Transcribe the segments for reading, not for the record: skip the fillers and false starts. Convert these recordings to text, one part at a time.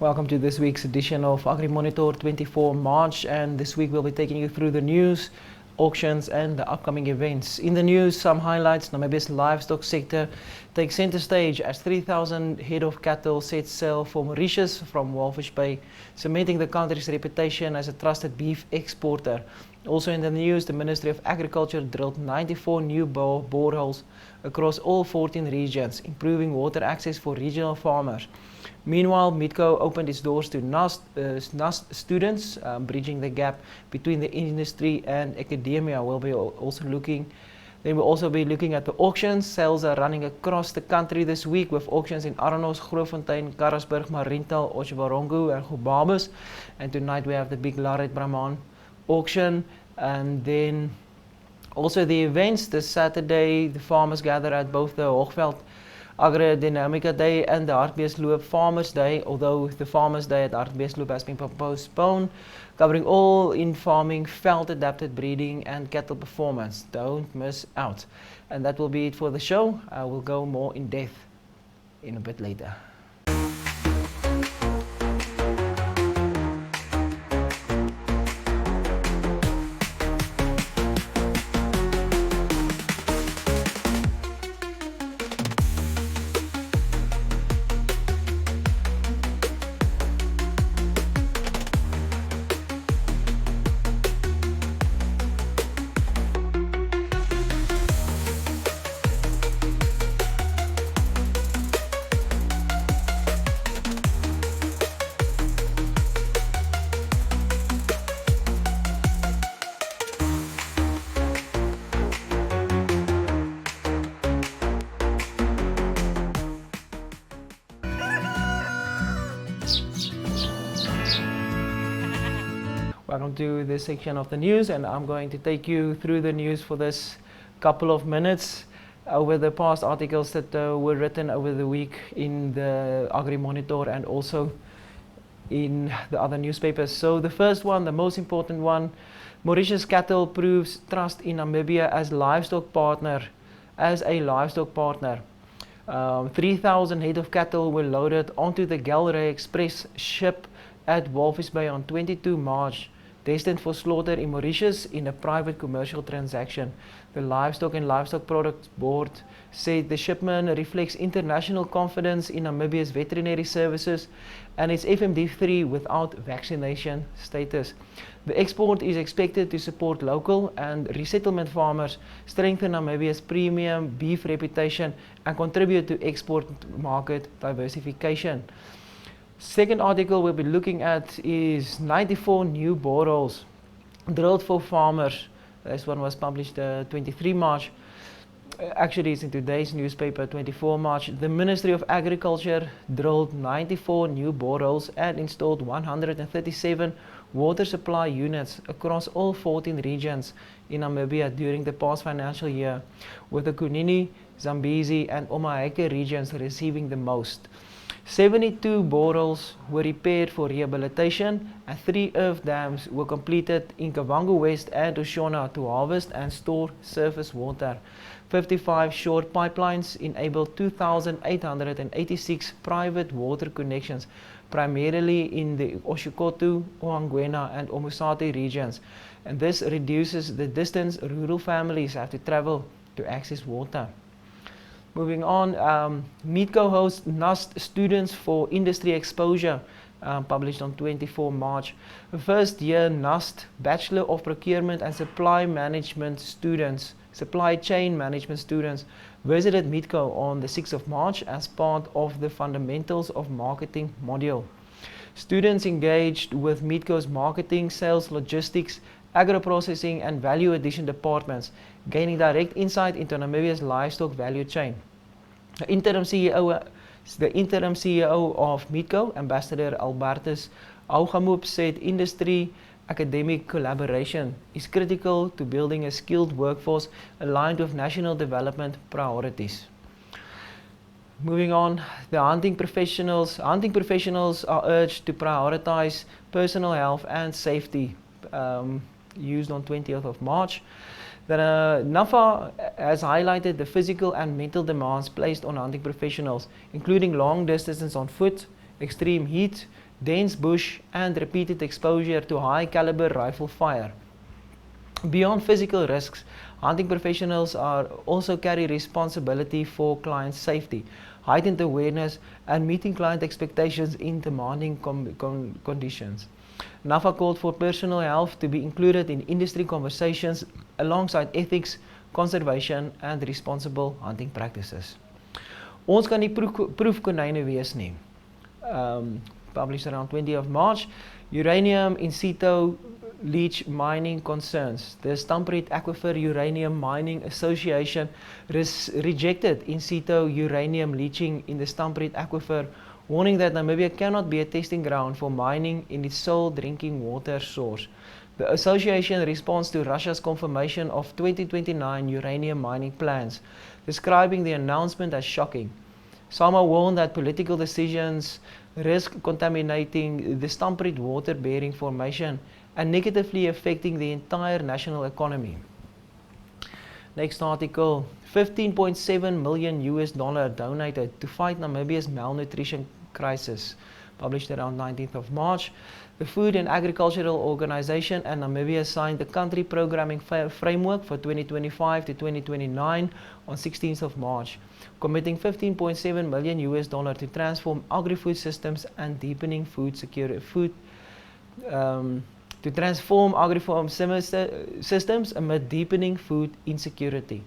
Welcome to this week's edition of Agri Monitor 24 March, and this week we'll be taking you through the news, auctions and the upcoming events. In the news, some highlights. Namibia's livestock sector takes center stage as 3,000 head of cattle set sail for Mauritius from Walvis Bay, cementing the country's reputation as a trusted beef exporter. Also in the news, the Ministry of Agriculture drilled 94 new boreholes across all 14 regions, improving water access for regional farmers. Meanwhile, Meatco opened its doors to NUST students, bridging the gap between the industry and academia. We'll also be looking at the auctions. Sales are running across the country this week with auctions in Arnos, Grootfontein, Karasburg, Mariental, Otjiwarongo and Gobabis. And tonight we have the big Laret Brahman auction. And then also the events. This Saturday, the farmers gather at both the Hoogveld Agrodynamica Day and the Hartbeespoort Farmers Day, although the Farmers Day at Hartbeespoort has been postponed, covering all in farming, felt-adapted breeding and cattle performance. Don't miss out. And that will be it for the show. I will go more in depth in a bit later. Welcome to this section of the news, and I'm going to take you through the news for this couple of minutes over the past articles that were written over the week in the Agri Monitor and also in the other newspapers. So the first one, the most important one, Mauritius Cattle proves trust in Namibia as a livestock partner. 3,000 head of cattle were loaded onto the Galray Express ship at Walvis Bay on 22 March, destined for slaughter in Mauritius in a private commercial transaction. The Livestock and Livestock Products Board said the shipment reflects international confidence in Namibia's veterinary services and its FMD3 without vaccination status. The export is expected to support local and resettlement farmers, strengthen Namibia's premium beef reputation, and contribute to export market diversification. Second article we'll be looking at is 94 new boreholes drilled for farmers. This one was published 23 March. Actually, it's in today's newspaper, 24 March. The Ministry of Agriculture drilled 94 new boreholes and installed 137 water supply units across all 14 regions in Namibia during the past financial year, with the Kunini, Zambezi and Omaheke regions receiving the most. 72 boreholes were repaired for rehabilitation and 3 earth dams were completed in Kavango West and Oshona to harvest and store surface water. 55 short pipelines enabled 2,886 private water connections, primarily in the Oshikoto, Oangwena and Omusati regions, and this reduces the distance rural families have to travel to access water. Moving on, Meatco hosts NUST Students for Industry Exposure, published on 24 March. First year NUST Bachelor of Procurement and Supply Chain Management students visited Meatco on the 6th of March as part of the Fundamentals of Marketing module. Students engaged with Meatco's marketing, sales, logistics, agro-processing and value addition departments, gaining direct insight into Namibia's livestock value chain. The interim CEO of Meatco, Ambassador Albertus Augamoop, said industry academic collaboration is critical to building a skilled workforce aligned with national development priorities. Moving on, the hunting professionals are urged to prioritize personal health and safety, used on 20th of March. The NAFA has highlighted the physical and mental demands placed on hunting professionals, including long distances on foot, extreme heat, dense bush, and repeated exposure to high caliber rifle fire. Beyond physical risks, hunting professionals also carry responsibility for client safety, heightened awareness, and meeting client expectations in demanding conditions. NAFA called for personal health to be included in industry conversations alongside ethics, conservation, and responsible hunting practices. Ons kan nie proefkonyne wees nie. Published around 20th of March, uranium in situ leach mining concerns. The Stampriet Aquifer Uranium Mining Association rejected in situ uranium leaching in the Stampriet Aquifer, warning that Namibia cannot be a testing ground for mining in its sole drinking water source. The association responds to Russia's confirmation of 2029 uranium mining plans, describing the announcement as shocking. SAMA warned that political decisions risk contaminating the Stampriet water-bearing formation and negatively affecting the entire national economy. Next article, $15.7 million donated to fight Namibia's malnutrition crisis, published around 19th of March. The Food and Agricultural Organization and Namibia signed the country programming framework for 2025 to 2029 on 16th of March, committing $15.7 million to transform agri-food systems and deepening food security. To transform agri-farm systems amid deepening food insecurity.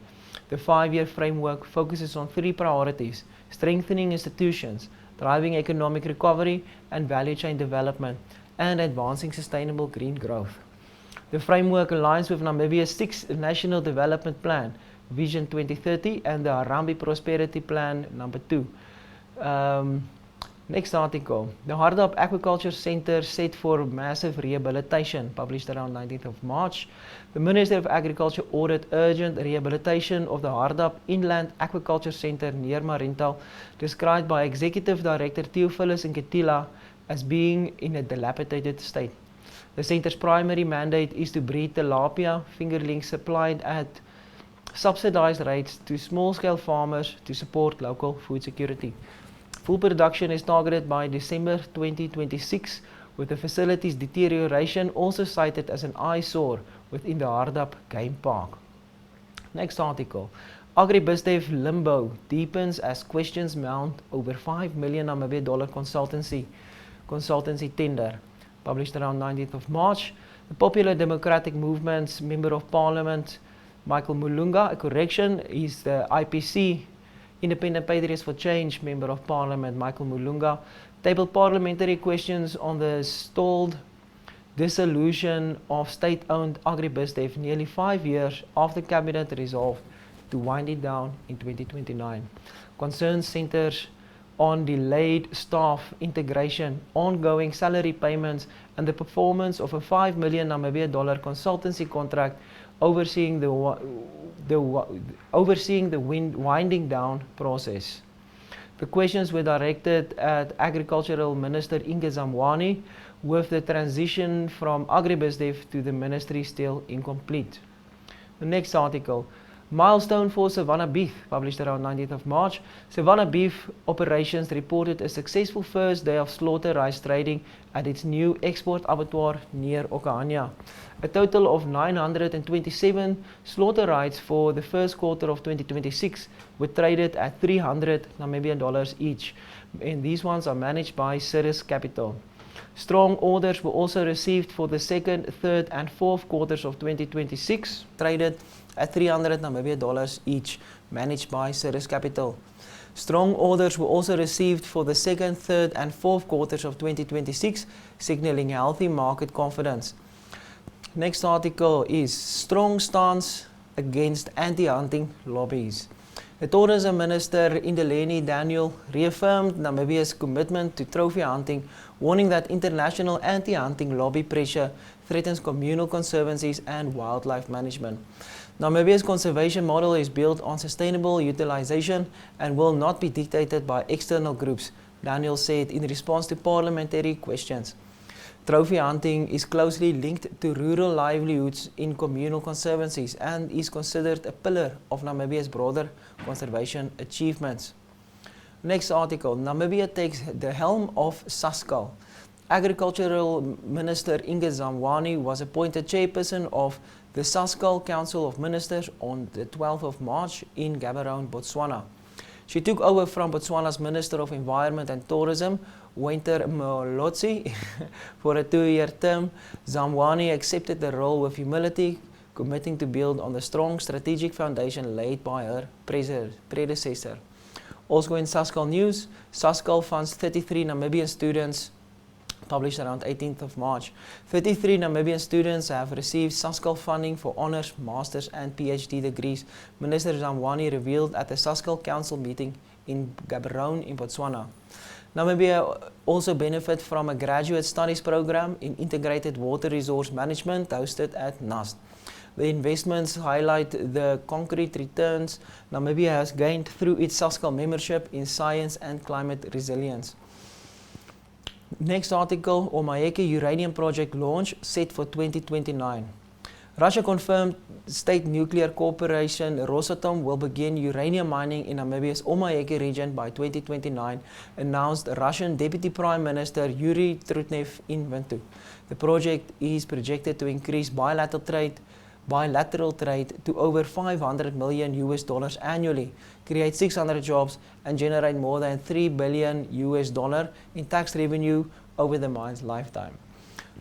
The 5-year framework focuses on 3 priorities: strengthening institutions, driving economic recovery and value chain development, and advancing sustainable green growth. The framework aligns with Namibia's 6th National Development Plan, Vision 2030, and the Harambee Prosperity Plan number 2. Next article, the Hardap Aquaculture Center set for massive rehabilitation, published around 19th of March. The Minister of Agriculture ordered urgent rehabilitation of the Hardap Inland Aquaculture Center near Marintal, described by Executive Director Theophilus Nketila as being in a dilapidated state. The center's primary mandate is to breed tilapia fingerlings supplied at subsidized rates to small-scale farmers to support local food security. Full production is targeted by December 2026, with the facility's deterioration also cited as an eyesore within the Hardap Game Park. Next article, AgriBizDev limbo deepens as questions mount over $5 million consultancy tender, published around 19th of March. The Popular Democratic Movement's Member of Parliament, Michael Mulunga, a correction, is the IPC, Independent Patriots for Change Member of Parliament, Michael Mulunga, tabled parliamentary questions on the stalled dissolution of state-owned AgriBizDev nearly 5 years after Cabinet resolved to wind it down in 2029. Concerns centers on delayed staff integration, ongoing salary payments, and the performance of a $5 million consultancy contract overseeing the winding down process. The questions were directed at Agricultural Minister Inge Zamwani, with the transition from AgriBizDev to the ministry still incomplete. The next article, milestone for Savannah Beef, published around 19th of March. Savannah Beef Operations reported a successful first day of slaughter rice trading at its new export abattoir near Okahania. A total of 927 slaughter rights for the first quarter of 2026 were traded at $300 Namibian each, and these ones are managed by Cirrus Capital. Strong orders were also received for the second, third, and fourth quarters of 2026, traded at $300 Namibian each, managed by Cirrus Capital. Strong orders were also received for the second, third, and fourth quarters of 2026, signaling healthy market confidence. Next article is strong stance against anti-hunting lobbies. The Tourism Minister Indeleni Daniel reaffirmed Namibia's commitment to trophy hunting, warning that international anti-hunting lobby pressure threatens communal conservancies and wildlife management. Namibia's conservation model is built on sustainable utilization and will not be dictated by external groups, Daniel said in response to parliamentary questions. Trophy hunting is closely linked to rural livelihoods in communal conservancies and is considered a pillar of Namibia's broader conservation achievements. Next article, Namibia takes the helm of SASCAL. Agricultural Minister Inge Zamwani was appointed chairperson of the Sascal Council of Ministers on the 12th of March in Gaborone, Botswana. She took over from Botswana's Minister of Environment and Tourism, Winter Molotsi, for a 2-year term. Zamwani accepted the role with humility, committing to build on the strong strategic foundation laid by her predecessor. Also in Sascal news, Sascal funds 33 Namibian students, published around 18th of March. 33 Namibian students have received Sascal funding for honours, masters and PhD degrees, Minister Zamwani revealed at the Sascal Council meeting in Gaborone in Botswana. Namibia also benefits from a graduate studies program in integrated water resource management hosted at NUST. The investments highlight the concrete returns Namibia has gained through its Sascal membership in science and climate resilience. Next article, Omayeke uranium project launch set for 2029. Russia confirmed state nuclear corporation Rosatom will begin uranium mining in Namibia's Omayeke region by 2029, announced Russian Deputy Prime Minister Yuri Trutnev in Vintu. The project is projected to increase bilateral trade to over $500 million annually, create 600 jobs and generate more than $3 billion in tax revenue over the mine's lifetime.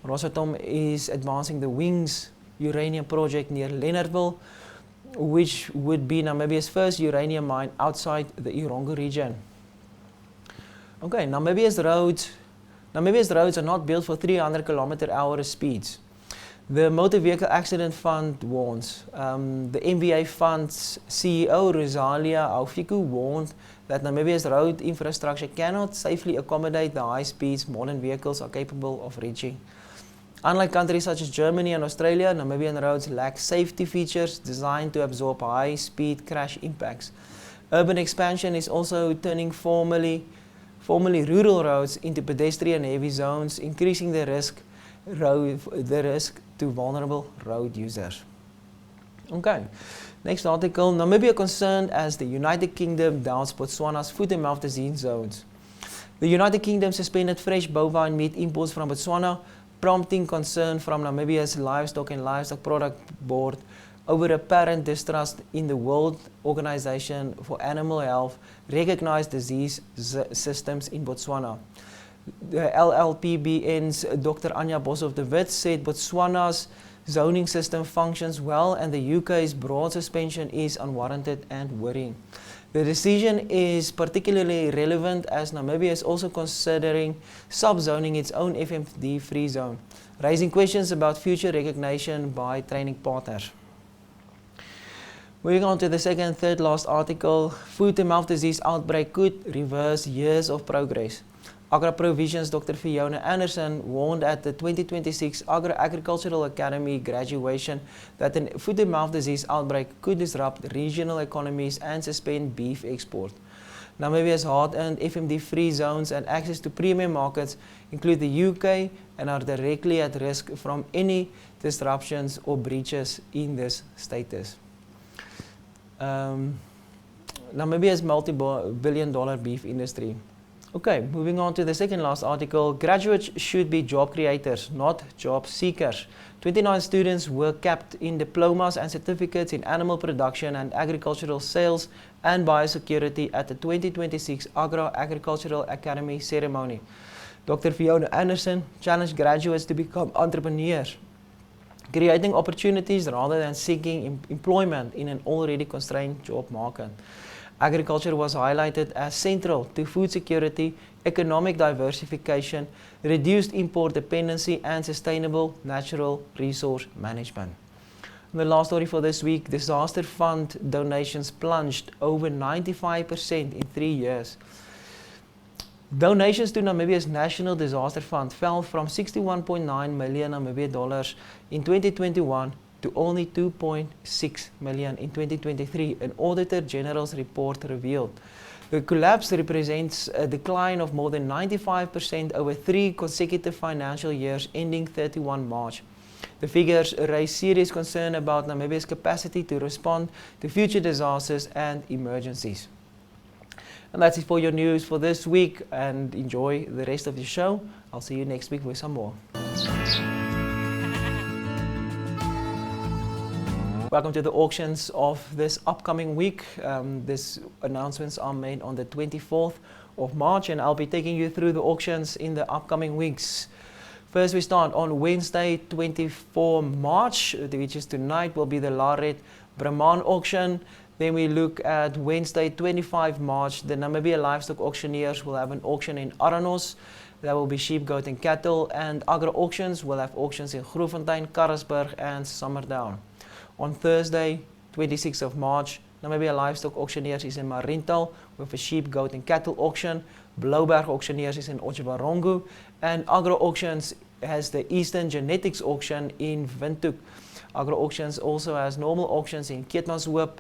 Rosatom is advancing the Wings uranium project near Leonardville, which would be Namibia's first uranium mine outside the Erongo region. Okay, Namibia's roads are not built for 300 km/h speeds. The Motor Vehicle Accident Fund warns. The MVA Fund's CEO, Rosalia Aufiku, warned that Namibia's road infrastructure cannot safely accommodate the high speeds modern vehicles are capable of reaching. Unlike countries such as Germany and Australia, Namibian roads lack safety features designed to absorb high-speed crash impacts. Urban expansion is also turning formerly rural roads into pedestrian-heavy zones, increasing the risk to vulnerable road users. Okay, next article, Namibia concerned as the United Kingdom doubts Botswana's foot-and-mouth disease zones. The United Kingdom suspended fresh bovine meat imports from Botswana, prompting concern from Namibia's Livestock and Livestock Product Board over apparent distrust in the World Organization for Animal Health recognized disease systems in Botswana. The LLPBN's Dr. Anya Boshoff de Wit said Botswana's zoning system functions well and the UK's broad suspension is unwarranted and worrying. The decision is particularly relevant as Namibia is also considering sub-zoning its own FMD-free zone, raising questions about future recognition by training partners. Moving on to the second and third last article, foot-and-mouth disease outbreak could reverse years of progress. AgriProvision's Dr. Fiona Anderson warned at the 2026 Agricultural Academy graduation that a foot-and-mouth disease outbreak could disrupt regional economies and suspend beef export. Namibia's hard-earned FMD-free zones and access to premium markets include the UK and are directly at risk from any disruptions or breaches in this status. Namibia's multi-billion-dollar beef industry. Okay, moving on to the second last article. Graduates should be job creators, not job seekers. 29 students were capped in diplomas and certificates in animal production and agricultural sales and biosecurity at the 2026 Agricultural Academy ceremony. Dr. Fiona Anderson challenged graduates to become entrepreneurs, creating opportunities rather than seeking employment in an already constrained job market. Agriculture was highlighted as central to food security, economic diversification, reduced import dependency, and sustainable natural resource management. And the last story for this week, disaster fund donations plunged over 95% in 3 years. Donations to Namibia's National Disaster Fund fell from 61.9 million Namibian dollars in 2021 to only 2.6 million in 2023, an Auditor General's report revealed. The collapse represents a decline of more than 95% over 3 consecutive financial years ending 31 March. The figures raise serious concern about Namibia's capacity to respond to future disasters and emergencies. And that's it for your news for this week, and enjoy the rest of the show. I'll see you next week with some more. Welcome to the auctions of this upcoming week. These announcements are made on the 24th of March, and I'll be taking you through the auctions in the upcoming weeks. First, we start on Wednesday, 24 March, which is tonight, will be the Laret Brahman auction. Then we look at Wednesday, 25 March, the Namibia Livestock Auctioneers will have an auction in Aranos. There will be sheep, goat and cattle, and Agro Auctions will have auctions in Grootfontein, Karasburg and Sommerdown. On Thursday, 26th of March, Namibia Livestock Auctioneers is in Mariental with a sheep, goat and cattle auction. Blouberg Auctioneers is in Otjiwarongo, and Agro Auctions has the Eastern Genetics auction in Windhoek. Agro Auctions also has normal auctions in Keetmanshoop,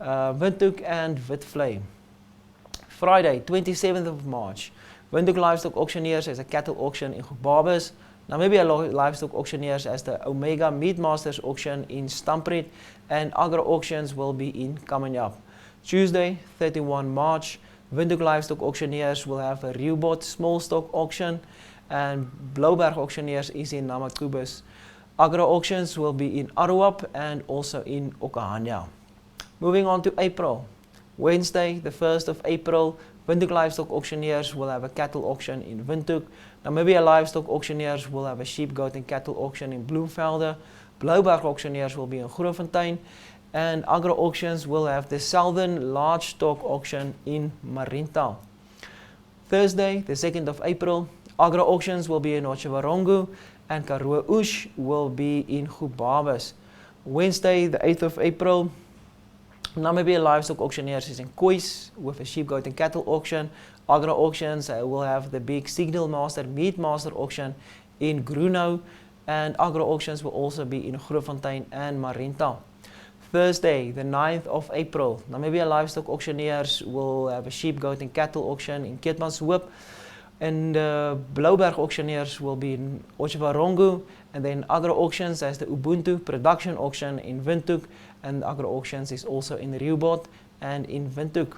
Windhoek and Witvlei. Friday, 27th of March, Windhoek Livestock Auctioneers has a cattle auction in Gubabes. Namibia Livestock Auctioneers has the Omega Meat Masters auction in Stampriet, and Agro Auctions will be in Kamenjap. Tuesday, 31 March, Windhoek Livestock Auctioneers will have a Riewbot small stock auction, and Blouberg Auctioneers is in Namakubus. Agro Auctions will be in Aruap and also in Okahania. Moving on to April. Wednesday, the 1st of April, Windhoek Livestock Auctioneers will have a cattle auction in Windhoek. Namibia Livestock Auctioneers will have a sheep, goat and cattle auction in Bloemvelde. Blouberg Auctioneers will be in Grootfontein. And Agro Auctions will have the Southern Large Stock auction in Mariental. Thursday, the 2nd of April, Agro Auctions will be in Otjiwarongo and Karoo Oos will be in Gubabes. Wednesday, the 8th of April, Namibia Livestock Auctioneers is in Kois with a sheep, goat and cattle auction. Agro Auctions will have the big Signal Master Meat Master auction in Gruno, and Agro Auctions will also be in Grootfontein and Mariental. Thursday, the 9th of April, Namibia Livestock Auctioneers will have a sheep, goat and cattle auction in Keetmanshoop, and Blouberg Auctioneers will be in Otjiwarongo, and then Agro Auctions has the Ubuntu Production auction in Windhoek, and Agro Auctions is also in Riewbot and in Windhoek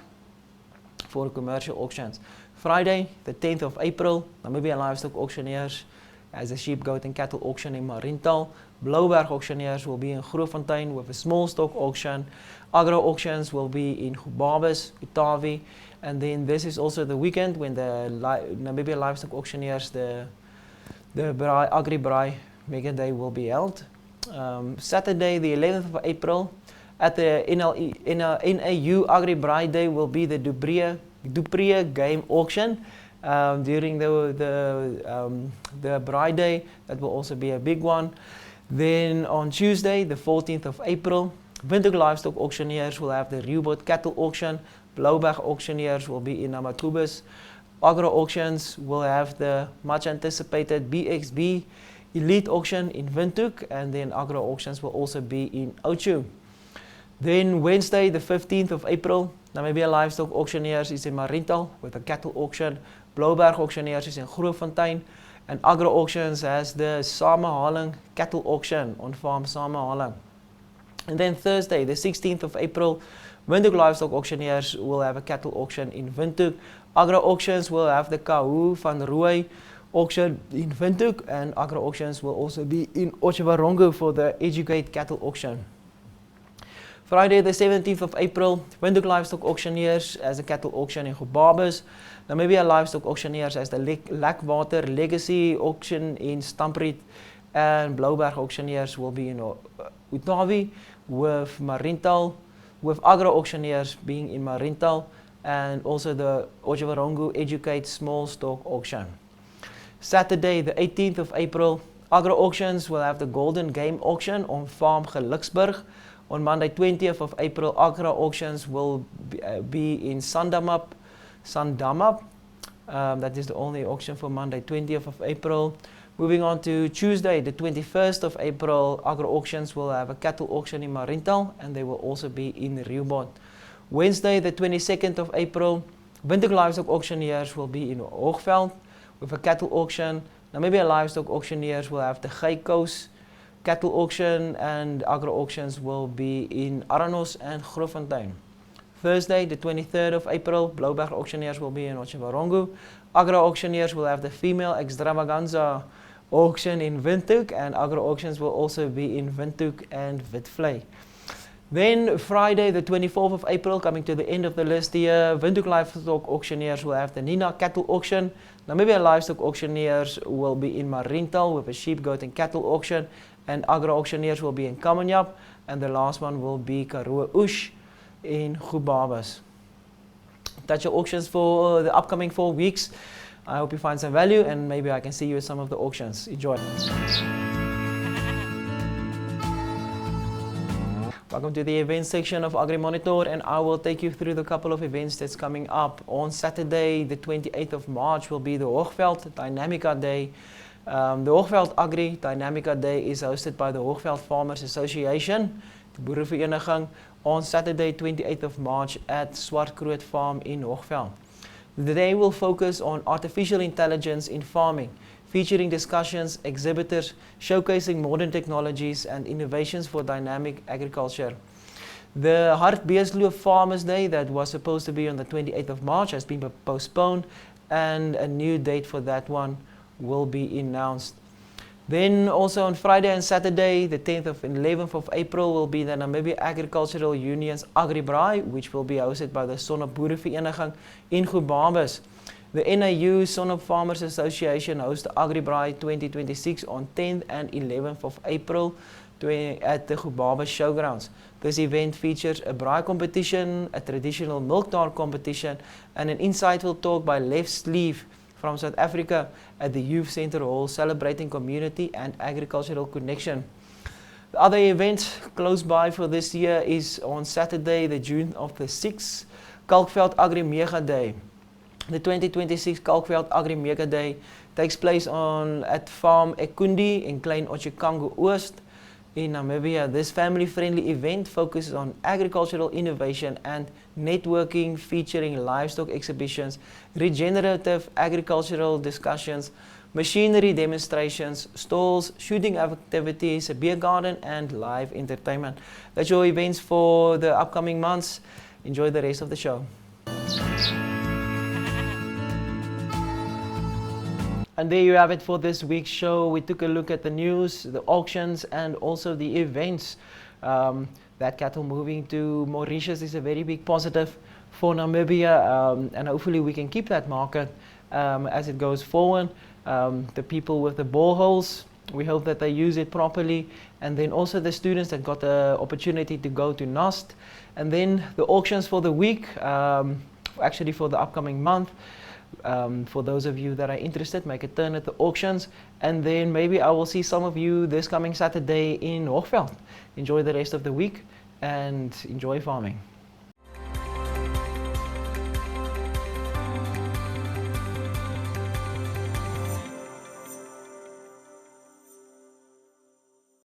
for commercial auctions. Friday, the 10th of April, Namibia Livestock Auctioneers has a sheep, goat and cattle auction in Mariental. Blouberg Auctioneers will be in Grootfontein with a small stock auction. Agro Auctions will be in Gubabes, Utavi, and then this is also the weekend when the Namibia Livestock Auctioneers, the Agri Braai Mega Day will be held. Saturday, the 11th of April, at the NAU Agri Braai Day will be the Dupree Game Auction. During the Braai Day, that will also be a big one. Then on Tuesday, the 14th of April, Windhoek Livestock Auctioneers will have the Riewbot Cattle Auction. Blouberg Auctioneers will be in Namakubus. Agro Auctions will have the much anticipated BXB Elite Auction in Windhoek, and then Agro Auctions will also be in Ochu. Then Wednesday, the 15th of April, Namibia Livestock Auctioneers is in Mariental with a cattle auction. Blouberg Auctioneers is in Grootfontein, and Agro Auctions has the Samahaling Cattle Auction on farm Samahaling. And then Thursday, the 16th of April, Windhoek Livestock Auctioneers will have a cattle auction in Windhoek. Agro Auctions will have the Kahoo van Rooy auction in Windhoek, and Agro Auctions will also be in Otjiwarongo for the Educate Cattle Auction. Friday, the 17th of April, Windhoek Livestock Auctioneers has a cattle auction in Gubabes. Namibia Livestock Auctioneers has the Lakwater Legacy Auction in Stampriet, and Blouberg Auctioneers will be in Utavi with Mariental, with Agro Auctioneers being in Mariental, and also the Otjiwarongo Educate Small Stock Auction. Saturday, the 18th of April, Agro Auctions will have the Golden Game Auction on farm Geliksburg. On Monday, 20th of April, Agro Auctions will be in Sandamap. That is the only auction for Monday, 20th of April. Moving on to Tuesday, the 21st of April, Agro Auctions will have a cattle auction in Mariental, and they will also be in Riewbot. Wednesday, the 22nd of April, Windhoek Livestock Auctioneers will be in Hoogveld with a cattle auction. Namibia Livestock Auctioneers will have the Geikoos cattle auction, and Agro Auctions will be in Aranos and Grootfontein. Thursday, the 23rd of April, Blauberg Auctioneers will be in Otjiwarongo. Agro Auctioneers will have the female extravaganza auction in Windhoek, and Agro Auctions will also be in Windhoek and Witvlei. Then Friday, the 24th of April, coming to the end of the list here, Windhoek Livestock Auctioneers will have the Nina Cattle Auction. Namibia Livestock Auctioneers will be in Mariental with a sheep, goat and cattle auction. And Agro Auctioneers will be in Kamenjap. And the last one will be Karoo Oos in Gubabas. That's your auctions for the upcoming 4 weeks. I hope you find some value, and maybe I can see you at some of the auctions. Enjoy. Welcome to the events section of AgriMonitor, and I will take you through the couple of events that's coming up. On Saturday, the 28th of March, will be the Hoogveld Dynamica Day. The Hoogveld Agri Dynamica Day is hosted by the Hoogveld Farmers Association, the Boerevereniging, on Saturday, 28th of March at Swartkroot Farm in Hoogveld. The day will focus on artificial intelligence in farming, featuring discussions, exhibitors, showcasing modern technologies and innovations for dynamic agriculture. The Hartbeespoort Farmers Day that was supposed to be on the 28th of March has been postponed, and a new date for that one will be announced. Then also on Friday and Saturday, the 10th and 11th of April, will be the Namibia Agricultural Union's AgriBraai, which will be hosted by the Sonnep Boerevereniging in Gubabas. The NAU Sonnep Farmers Association hosts the AgriBraai 2026 on 10th and 11th of April at the Gubabas Showgrounds. This event features a braai competition, a traditional milk tar competition, and an insightful talk by Lef Sleeve from South Africa at the Youth Centre Hall, celebrating community and agricultural connection. The other event close by for this year is on Saturday, the June of the 6th, Kalkveld Agri Mega Day. The 2026 Kalkveld Agri Mega Day takes place at Farm Ekundi in Klein Otjiwarongo Oost in Namibia. This family-friendly event focuses on agricultural innovation and networking, featuring livestock exhibitions, regenerative agricultural discussions, machinery demonstrations, stalls, shooting activities, a beer garden, and live entertainment. That's your events for the upcoming months. Enjoy the rest of the show. And there you have it for this week's show. We took a look at the news, the auctions, and also the events. That cattle moving to Mauritius is a very big positive for Namibia, and hopefully we can keep that market as it goes forward. The people with the boreholes, we hope that they use it properly, and then also the students that got the opportunity to go to NAST, and then the auctions for the week, actually for the upcoming month. For those of you that are interested, make a turn at the auctions, and then maybe I will see some of you this coming Saturday in Hoogveld. Enjoy the rest of the week and enjoy farming.